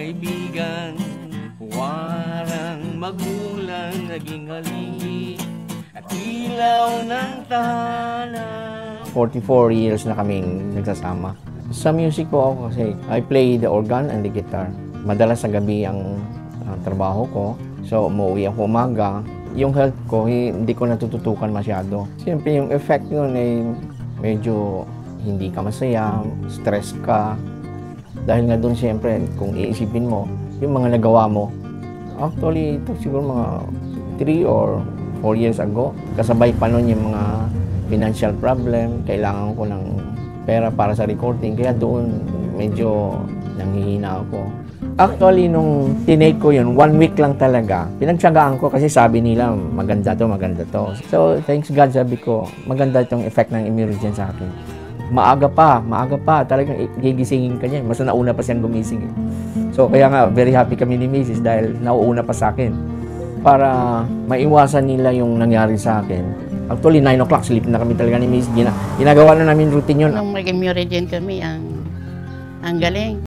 kaibigan, warang magulang naging haligi at ilaw ng tahanan. 44 years na kaming nagsasama. Sa music po ako kasi I play the organ and the guitar. Madalas sa gabi ang trabaho ko. So umuwi ako umaga. Yung health ko, hindi ko natututukan masyado. Siyempre yung effect nun ay medyo hindi ka masaya, stress ka. Dahil nga doon siyempre, kung iisipin mo, yung mga nagawa mo. Actually, ito siguro mga 3 or 4 years ago. Kasabay pa nun yung mga financial problem. Kailangan ko ng pera para sa recording. Kaya doon medyo nanghihina ako. Actually, nung tinake ko yun, 1 week lang talaga. Pinagtsagaan ko kasi sabi nila, maganda to, maganda to. So, thanks God, sabi ko, maganda itong effect ng Emergen sa akin. Maaga pa, talagang gigisingin ka niya. Mas nauna pa siyang gumising. So, kaya nga, very happy kami ni Mrs. dahil nauuna pa sa akin. Para maiwasan nila yung nangyari sa akin. Actually, 9 o'clock, sleep na kami talaga ni Mrs. Ginagawa na namin routine yun. Nung mag-Emergen kami, ang galing.